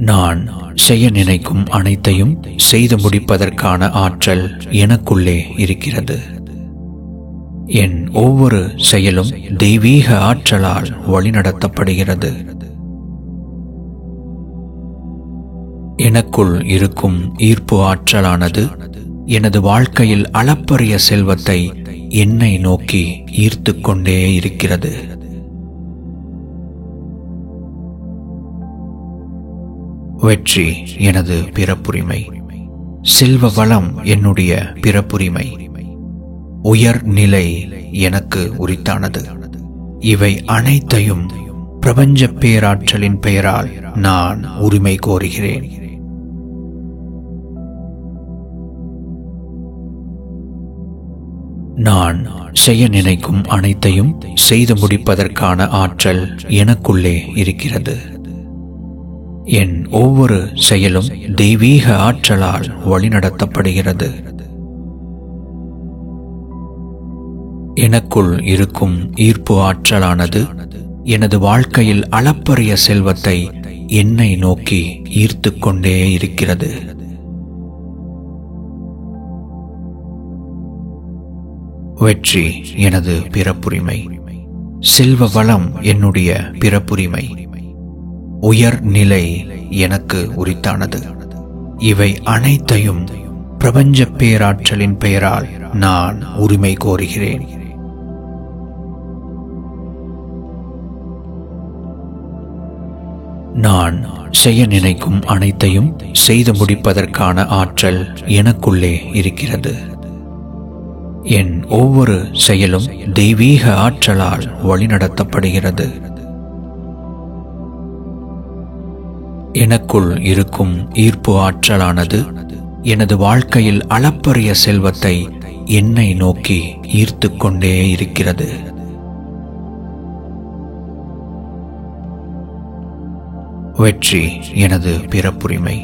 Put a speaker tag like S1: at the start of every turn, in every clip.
S1: நான் செய்ய நினைக்கும் அனைத்தையும் செய்து முடிப்பதற்கான ஆற்றல் எனக்குள்ளே இருக்கிறது. என் ஒவ்வொரு செயலும் தெய்வீக ஆற்றலால் வழிநடத்தப்படுகிறது. எனக்குள் இருக்கும் ஈர்ப்பு ஆற்றலானது எனது வாழ்க்கையில் அளப்பரிய செல்வத்தை என்னை நோக்கி ஈர்த்து கொண்டே இருக்கிறது. வெற்றி எனது பிறப்புரிமை. செல்வ வளம் என்னுடைய பிறப்புரிமை. உயர் நிலை எனக்கு உரித்தானது. இவை அனைத்தையும் பிரபஞ்ச பேராற்றலின் பெயரால் நான் உரிமை கோருகிறேன். நான் செய்ய நினைக்கும் அனைத்தையும் செய்து முடிப்பதற்கான ஆற்றல் எனக்குள்ளே இருக்கிறது. என் ஒவ்வொரு செயலும் தெய்வீக ஆற்றலால் வழிநடத்தப்படுகிறது. எனக்குள் இருக்கும் ஈர்ப்பு ஆற்றலானது எனது வாழ்க்கையில் அளப்பரிய செல்வத்தை என்னை நோக்கி ஈர்த்து கொண்டே இருக்கிறது. வெற்றி எனது பிறப்புரிமை. செல்வ வளம் என்னுடைய பிறப்புரிமை. உயர் நிலை எனக்கு உரித்தானது. இவை அனைத்தையும் பிரபஞ்ச பேராற்றலின் பெயரால் நான் உரிமை கோருகிறேன். நான் செய்ய நினைக்கும் அனைத்தையும் செய்து முடிப்பதற்கான ஆற்றல் எனக்குள்ளே இருக்கிறது. என் ஒவ்வொரு செயலும் தெய்வீக ஆற்றலால் வழிநடத்தப்படுகிறது. எனக்குள் இருக்கும் ஈர்ப்பு ஆற்றலானது எனது வாழ்க்கையில் அளப்பரிய செல்வத்தை என்னை நோக்கி ஈர்த்து கொண்டே இருக்கிறது. வெற்றி எனது பிறப்புரிமை.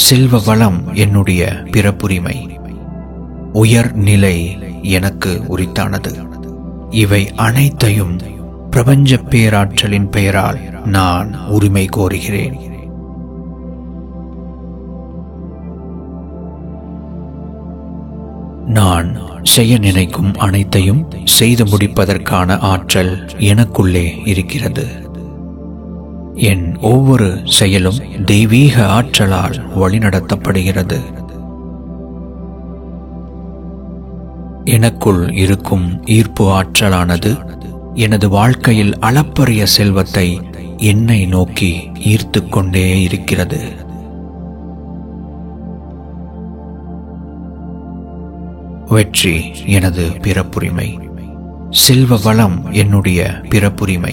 S1: செல்வ வளம் என்னுடைய பிறப்புரிமை. உயர் நிலை எனக்கு உரித்தானது. இவை அனைத்தையும் பிரபஞ்ச பேராற்றலின் பெயரால் நான் உரிமை கோருகிறேன். நான் செய்ய நினைக்கும் அனைத்தையும் செய்து முடிப்பதற்கான ஆற்றல் எனக்குள்ளே இருக்கிறது. என் ஒவ்வொரு செயலும் தெய்வீக ஆற்றலால் வழிநடத்தப்படுகிறது. எனக்குள் இருக்கும் ஈர்ப்பு ஆற்றலானது எனது வாழ்க்கையில் அளப்பரிய செல்வத்தை என்னை நோக்கி ஈர்த்து கொண்டே இருக்கிறது. வெற்றி எனது பிறப்புரிமை. செல்வ வளம் என்னுடைய பிறப்புரிமை.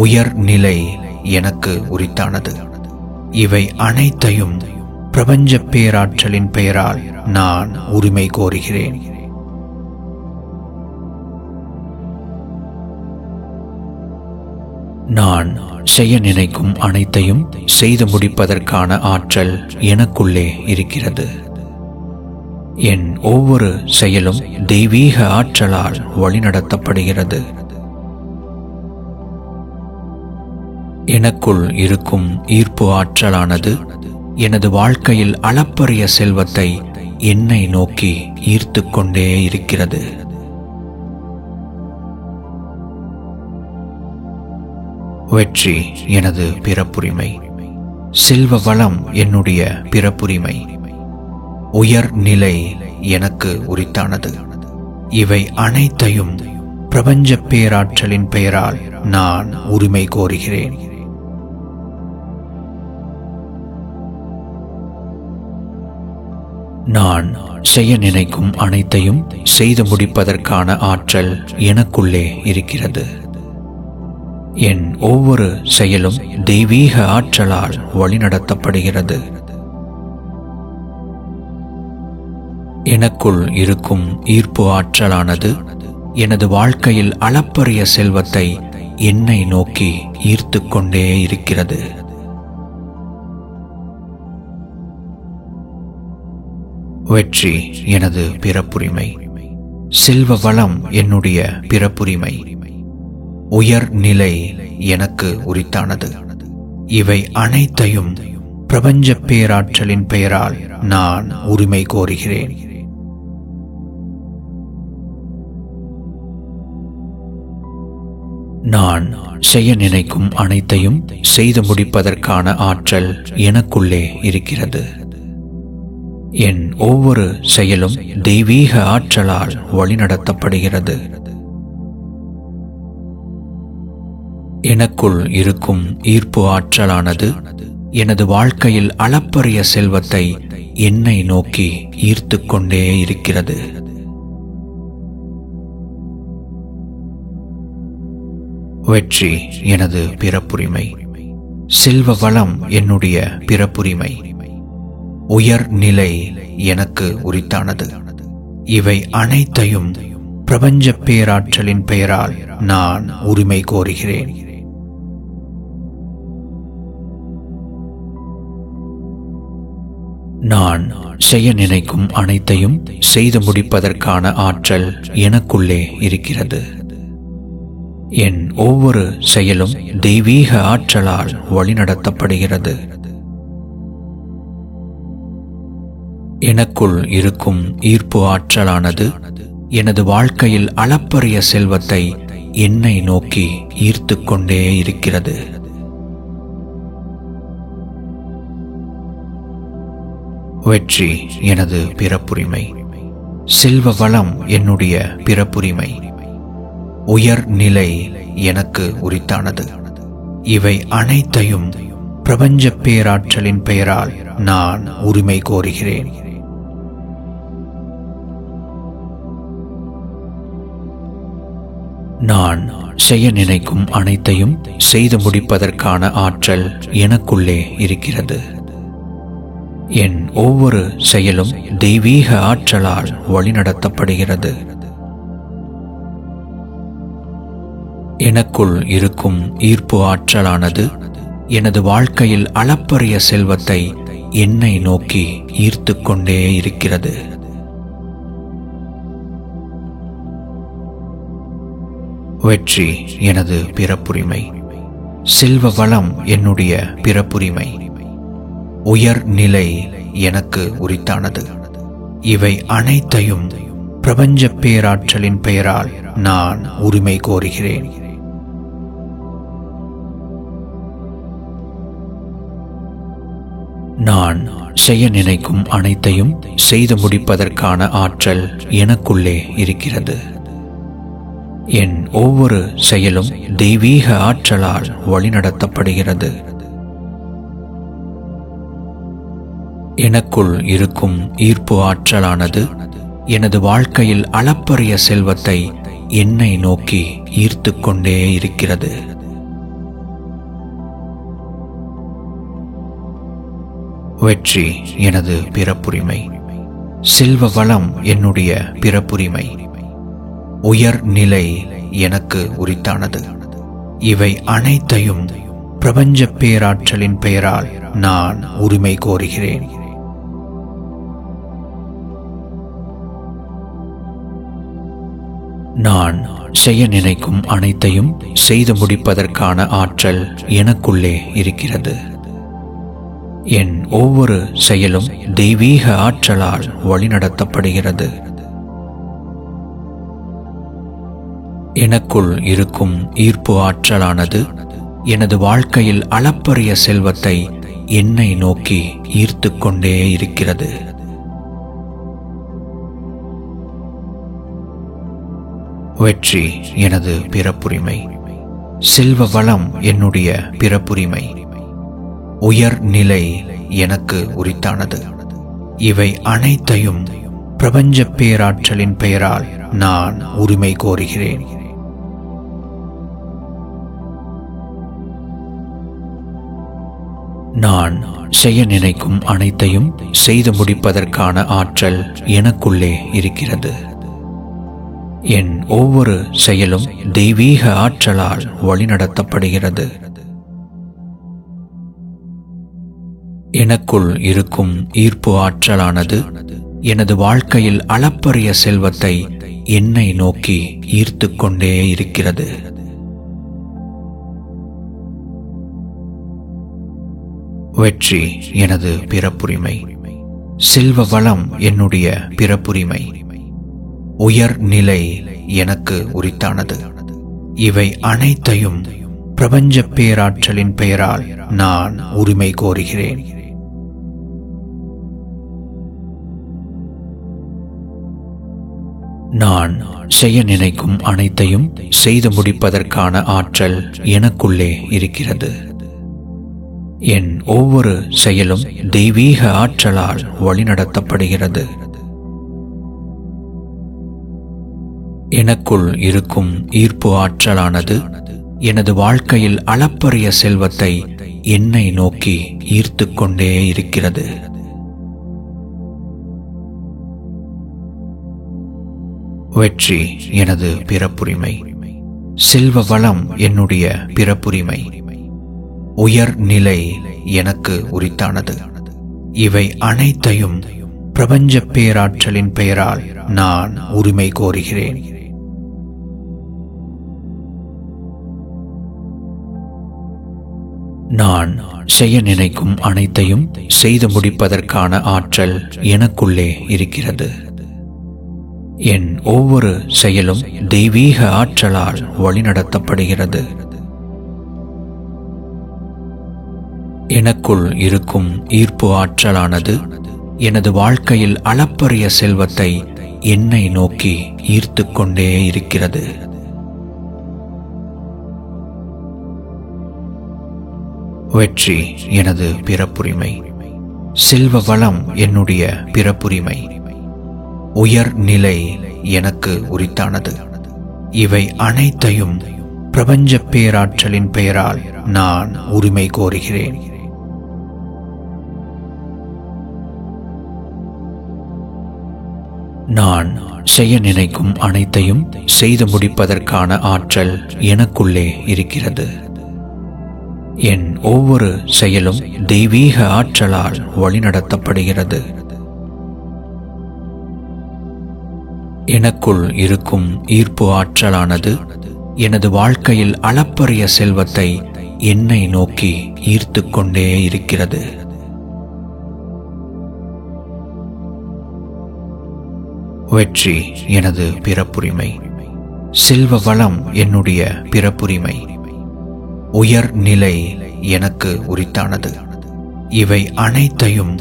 S1: உயர் நிலை எனக்கு உரித்தானது. இவை அனைத்தையும் பிரபஞ்ச பேராற்றலின் பெயரால் நான் உரிமை கோருகிறேன். நான் செய்ய நினைக்கும் அனைத்தையும் செய்து முடிப்பதற்கான ஆற்றல் எனக்குள்ளே இருக்கிறது. என் ஒவ்வொரு செயலும் தெய்வீக ஆற்றலால் வழிநடத்தப்படுகிறது. எனக்குள் இருக்கும் ஈர்ப்பு ஆற்றலானது எனது வாழ்க்கையில் அளப்பரிய செல்வத்தை என்னை நோக்கி ஈர்த்து கொண்டே இருக்கிறது. வெற்றி எனது பிறப்புரிமை. செல்வ வளம் என்னுடைய பிறப்புரிமை. உயர் நிலை எனக்கு உரித்தானது. இவை அனைத்தையும் பிரபஞ்ச பேராற்றலின் பெயரால் நான் உரிமை கோருகிறேன். நான் செய்ய நினைக்கும் அனைத்தையும் செய்து முடிப்பதற்கான ஆற்றல் எனக்குள்ளே இருக்கிறது. என் ஒவ்வொரு செயலும் தெய்வீக ஆற்றலால் வழிநடத்தப்படுகிறது. எனக்குள் இருக்கும் ஈர்ப்பு ஆற்றலானது எனது வாழ்க்கையில் அளப்பரிய செல்வத்தை என்னை நோக்கி ஈர்த்து கொண்டே இருக்கிறது. வெற்றி எனது பிறப்புரிமை. செல்வ வளம் என்னுடைய பிறப்புரிமை. உயர் நிலை எனக்கு உரித்தானது. இவை அனைத்தையும் பிரபஞ்ச பேராற்றலின் பெயரால் நான் உரிமை கோருகிறேன். நான் செய்ய நினைக்கும் அனைத்தையும் செய்து முடிப்பதற்கான ஆற்றல் எனக்குள்ளே இருக்கிறது. என் ஒவ்வொரு செயலும் தெய்வீக ஆற்றலால் வழிநடத்தப்படுகிறது. எனக்குள் இருக்கும் ஈர்ப்பு ஆற்றலானது எனது வாழ்க்கையில் அளப்பரிய செல்வத்தை என்னை நோக்கி ஈர்த்துக் கொண்டே இருக்கிறது. வெற்றி எனது பிறப்புரிமை. செல்வ வளம் என்னுடைய பிறப்புரிமை. உயர் நிலை எனக்கு உரித்தானது. இவை அனைத்தையும் பிரபஞ்ச பேராற்றலின் பெயரால் நான் உரிமை கோருகிறேன். நான் செய்ய நினைக்கும் அனைத்தையும் செய்து முடிப்பதற்கான ஆற்றல் எனக்குள்ளே இருக்கிறது. என் ஒவ்வொரு செயலும் தெய்வீக ஆற்றலால் வழிநடத்தப்படுகிறது. எனக்குள் இருக்கும் ஈர்ப்பு ஆற்றலானது எனது வாழ்க்கையில் அளப்பரிய செல்வத்தை என்னை நோக்கி ஈர்த்துக் கொண்டே இருக்கிறது. வெற்றி எனது பிறப்புரிமை. செல்வ வளம் என்னுடைய பிறப்புரிமை. உயர் நிலை எனக்கு உரித்தானது. இவை அனைத்தையும் பிரபஞ்ச பேராற்றலின் பெயரால் நான் உரிமை கோருகிறேன். நான் செய்ய நினைக்கும் அனைத்தையும் செய்து முடிப்பதற்கான ஆற்றல் எனக்குள்ளே இருக்கிறது. என் ஒவ்வொரு செயலும் தெய்வீக ஆற்றலால் வழிநடத்தப்படுகிறது. எனக்குள் இருக்கும் ஈர்ப்பு ஆற்றலானது எனது வாழ்க்கையில் அளப்பரிய செல்வத்தை என்னை நோக்கி ஈர்த்துக் கொண்டே இருக்கிறது. வெற்றி எனது பிறப்புரிமை. செல்வ வளம் என்னுடைய பிறப்புரிமை. உயர் நிலை எனக்கு உரித்தானது. இவை அனைத்தையும் பிரபஞ்ச பேராற்றலின் பெயரால் நான் உரிமை கோருகிறேன். நான் செய்ய நினைக்கும் அனைத்தையும் செய்து முடிப்பதற்கான ஆற்றல் எனக்குள்ளே இருக்கிறது. என் ஒவ்வொரு செயலும் தெய்வீக ஆற்றலால் வழிநடத்தப்படுகிறது. எனக்குள் இருக்கும் ஈர்ப்பு ஆற்றலானது எனது வாழ்க்கையில் அளப்பரிய செல்வத்தை என்னை நோக்கி ஈர்த்துக் கொண்டே இருக்கிறது. வெற்றி எனது பிறப்புரிமை. செல்வ வளம் என்னுடைய பிறப்புரிமை. உயர் நிலை எனக்கு உரித்தானது. இவை அனைத்தையும் பிரபஞ்ச பேராற்றலின் பெயரால் நான் உரிமை கோருகிறேன். நான் செய்ய நினைக்கும் அனைத்தையும் செய்து முடிப்பதற்கான ஆற்றல் எனக்குள்ளே இருக்கிறது. என் ஒவ்வொரு செயலும் தெய்வீக ஆற்றலால் வழிநடத்தப்படுகிறது. எனக்குள் இருக்கும் ஈர்ப்பு ஆற்றலானது எனது வாழ்க்கையில் அளப்பரிய செல்வத்தை என்னை நோக்கி ஈர்த்துக் கொண்டே இருக்கிறது. வெற்றி எனது பிறப்புரிமை. செல்வ வளம் என்னுடைய பிறப்புரிமை. உயர் நிலை எனக்கு உரித்தானது. இவை அனைத்தையும் பிரபஞ்ச பேராற்றலின் பெயரால் நான் உரிமை கோருகிறேன். நான் செய்ய நினைக்கும் அனைத்தையும் செய்து முடிப்பதற்கான ஆற்றல் எனக்குள்ளே இருக்கிறது. என் ஒவ்வொரு செயலும் தெய்வீக ஆற்றலால் வழிநடத்தப்படுகிறது. எனக்குள் இருக்கும் ஈர்ப்பு ஆற்றலானது எனது வாழ்க்கையில் அளப்பரிய செல்வத்தை என்னை நோக்கி ஈர்த்துக் கொண்டே இருக்கிறது. வெற்றி எனது பிறப்புரிமை. செல்வ வளம் என்னுடைய பிறப்புரிமை. உயர்நிலை எனக்கு உரித்தானது. இவை அனைத்தையும் பிரபஞ்ச பேராற்றலின் பெயரால் நான் உரிமை கோருகிறேன். நான் செய்ய நினைக்கும் அனைத்தையும் செய்து முடிப்பதற்கான ஆற்றல் எனக்குள்ளே இருக்கிறது. என் ஒவ்வொரு செயலும் தெய்வீக ஆற்றலால் வழிநடத்தப்படுகிறது. எனக்குள் இருக்கும் ஈர்ப்பு ஆற்றலானது எனது வாழ்க்கையில் அளப்பரிய செல்வத்தை என்னை நோக்கி ஈர்த்து கொண்டே இருக்கிறது. வெற்றி எனது பிறப்புரிமை. செல்வ வளம் என்னுடைய பிறப்புரிமை. உயர்நிலை எனக்கு உரித்தானது. இவை அனைத்தையும் பிரபஞ்ச பேராற்றலின் பெயரால் நான் உரிமை கோருகிறேன். நான் செய்ய நினைக்கும் அனைத்தையும் செய்து முடிப்பதற்கான ஆற்றல் எனக்குள்ளே இருக்கிறது. என் ஒவ்வொரு செயலும் தெய்வீக ஆற்றலால் வழிநடத்தப்படுகிறது. எனக்குள் இருக்கும் ஈர்ப்பு ஆற்றலானது எனது வாழ்க்கையில் அளப்பரிய செல்வத்தை என்னை நோக்கி ஈர்த்து கொண்டே இருக்கிறது. வெற்றி எனது பிறப்புரிமை. செல்வ வளம் என்னுடைய பிறப்புரிமை. உயர்நிலை எனக்கு உரித்தானது. இவை அனைத்தையும் பிரபஞ்ச பேராற்றலின் பெயரால் நான் உரிமை கோருகிறேன். நான் செய்ய நினைக்கும் அனைத்தையும் செய்து முடிப்பதற்கான ஆற்றல் எனக்குள்ளே இருக்கிறது. என் ஒவ்வொரு செயலும் தெய்வீக ஆற்றலால் வழிநடத்தப்படுகிறது. எனக்குள் இருக்கும் ஈர்ப்பு ஆற்றலானது எனது வாழ்க்கையில் அளப்பரிய செல்வத்தை என்னை நோக்கி ஈர்த்து கொண்டே இருக்கிறது. வெற்றி எனது பிறப்புரிமை. செல்வ வளம் என்னுடைய பிறப்புரிமை. உயர்நிலை எனக்கு உரித்தானது. இவை அனைத்தையும்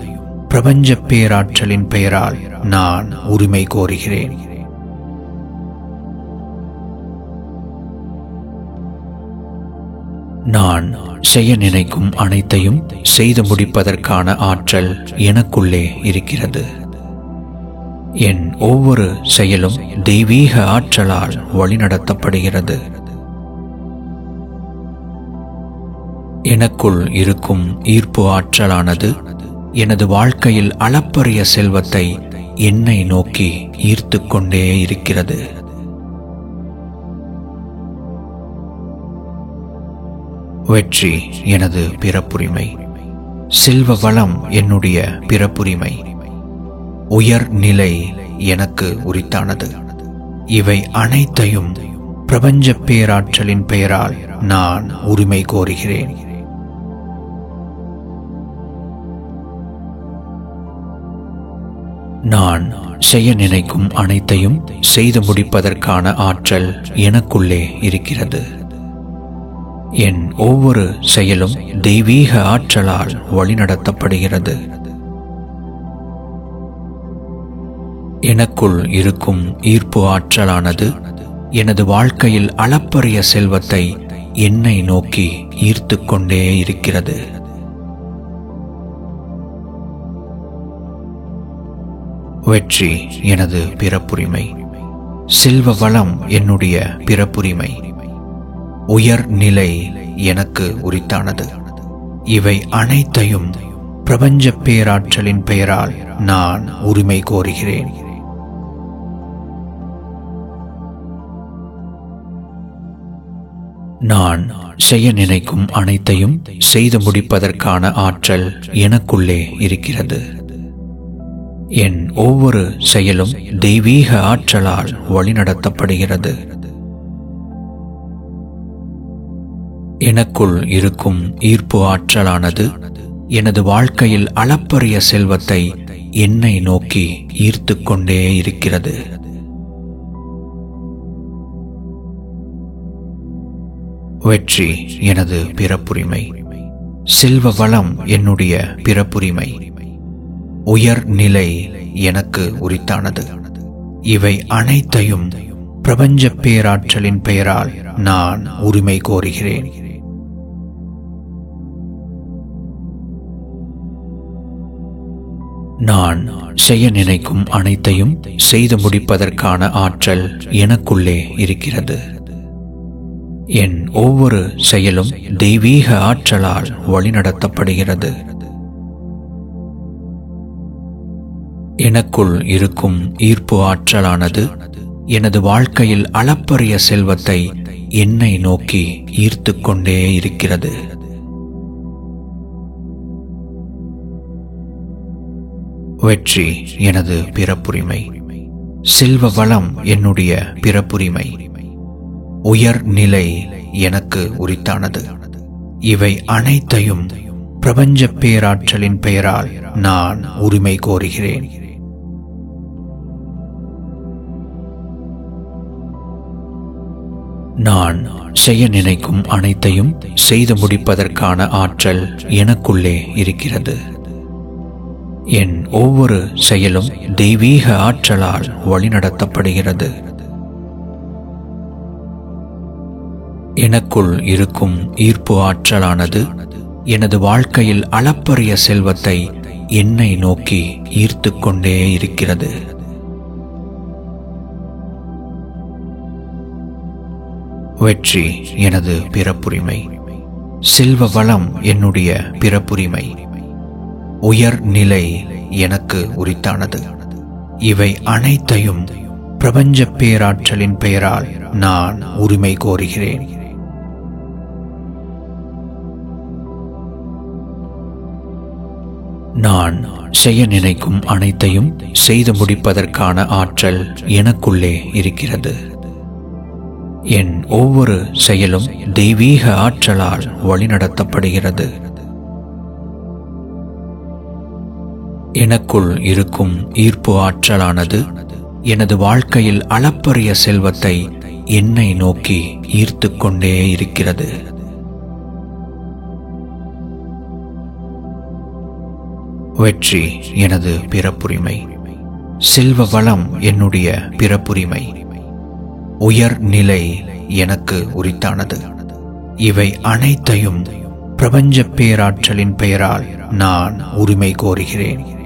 S1: பிரபஞ்ச பேராற்றலின் பெயரால் நான் உரிமை கோருகிறேன். நான் செய்ய நினைக்கும் அனைத்தையும் செய்து முடிப்பதற்கான ஆற்றல் எனக்குள்ளே இருக்கிறது. என் ஒவ்வொரு செயலும் தெய்வீக ஆற்றலால் வழிநடத்தப்படுகிறது. எனக்குள் இருக்கும் ஈர்ப்பு ஆற்றலானது எனது வாழ்க்கையில் அளப்பரிய செல்வத்தை என்னை நோக்கி ஈர்த்து கொண்டே இருக்கிறது. வெற்றி எனது பிறப்புரிமை. செல்வ வளம் என்னுடைய பிறப்புரிமை. உயர்நிலை எனக்கு உரித்தானது. இவை அனைத்தையும் பிரபஞ்ச பேராற்றலின் பெயரால் நான் உரிமை கோருகிறேன். நான் செய்ய நினைக்கும் அனைத்தையும் செய்து முடிப்பதற்கான ஆற்றல் எனக்குள்ளே இருக்கிறது. என் ஒவ்வொரு செயலும் தெய்வீக ஆற்றலால் வழிநடத்தப்படுகிறது. எனக்குள் இருக்கும் ஈர்ப்பு ஆற்றலானது எனது வாழ்க்கையில் அளப்பரிய செல்வத்தை என்னை நோக்கி ஈர்த்து கொண்டே இருக்கிறது. வெற்றி எனது பிறப்புரிமை. செல்வ வளம் என்னுடைய பிறப்புரிமை. உயர்நிலை எனக்கு உரித்தானது. இவை அனைத்தையும் பிரபஞ்ச பேராற்றலின் பெயரால் நான் உரிமை கோருகிறேன். நான் செய்ய நினைக்கும் அனைத்தையும் செய்து முடிப்பதற்கான ஆற்றல் எனக்குள்ளே இருக்கிறது. என் ஒவ்வொரு செயலும் தெய்வீக ஆற்றலால் வழிநடத்தப்படுகிறது. எனக்குள் இருக்கும் ஈர்ப்பு ஆற்றலானது எனது வாழ்க்கையில் அளப்பரிய செல்வத்தை என்னை நோக்கி ஈர்த்து கொண்டே இருக்கிறது. வெற்றி எனது பிறப்புரிமை. செல்வ வளம் என்னுடைய பிறப்புரிமை. உயர் நிலை எனக்கு உரித்தானது. இவை அனைத்தையும் பிரபஞ்ச பேராற்றலின் பெயரால் நான் உரிமை கோருகிறேன். நான் செய்ய நினைக்கும் அனைத்தையும் செய்து முடிப்பதற்கான ஆற்றல் எனக்குள்ளே இருக்கிறது. என் ஒவ்வொரு செயலும் தெய்வீக ஆற்றலால் வழிநடத்தப்படுகிறது. எனக்குள் இருக்கும் ஈர்ப்பு ஆற்றலானது எனது வாழ்க்கையில் அளப்பரிய செல்வத்தை என்னை நோக்கி ஈர்த்து கொண்டே இருக்கிறது. வெற்றி எனது பிறப்புரிமை. செல்வ வளம் என்னுடைய பிறப்புரிமை. உயர் நிலை எனக்கு உரித்தானது. இவை அனைத்தையும் பிரபஞ்ச பேராற்றலின் பெயரால் நான் உரிமை கோருகிறேன். நான் செய்ய நினைக்கும் அனைத்தையும் செய்து முடிப்பதற்கான ஆற்றல் எனக்குள்ளே இருக்கிறது. என் ஒவ்வொரு செயலும் தெய்வீக ஆற்றலால் வழிநடத்தப்படுகிறது. எனக்குள் இருக்கும் ஈர்ப்பு ஆற்றலானது எனது வாழ்க்கையில் அளப்பரிய செல்வத்தை என்னை நோக்கி ஈர்த்து கொண்டே இருக்கிறது. வெற்றி எனது பிறப்புரிமை. செல்வ வளம் என்னுடைய பிறப்புரிமை. உயர் நிலை எனக்கு உரித்தானது. இவை அனைத்தையும் பிரபஞ்ச பேராற்றலின் பெயரால் நான் உரிமை கோருகிறேன். நான் செய்ய நினைக்கும் அனைத்தையும் செய்து முடிப்பதற்கான ஆற்றல் எனக்குள்ளே இருக்கிறது. என் ஒவ்வொரு செயலும் தெய்வீக ஆற்றலால் வழிநடத்தப்படுகிறது. எனக்குள் இருக்கும் ஈர்ப்பு ஆற்றலானது எனது வாழ்க்கையில் அளப்பரிய செல்வத்தை என்னை நோக்கி ஈர்த்து கொண்டே இருக்கிறது. வெற்றி எனது பிறப்புரிமை. செல்வ வளம் என்னுடைய பிறப்புரிமை. உயர் நிலை எனக்கு உரித்தானது. இவை அனைத்தையும் பிரபஞ்ச பேராற்றலின் பெயரால் நான் உரிமை கோருகிறேன்.